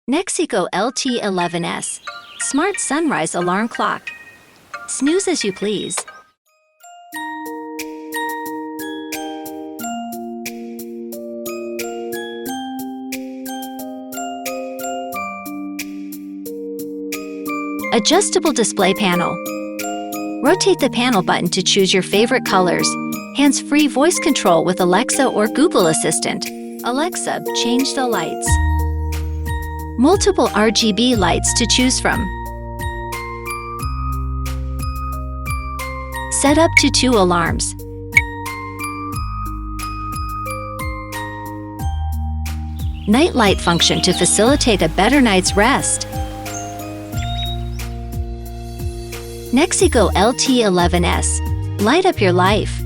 NexiGo LT11S Smart Sunrise Alarm Clock. Snooze as you please. Adjustable display panel. Rotate the panel button to choose your favorite colors. Hands-free voice control with Alexa or Google Assistant. Alexa, change the lights. Multiple RGB lights to choose from. Set up to 2 alarms. Night light function to facilitate a better night's rest. NexiGo LT11S. Light up your life.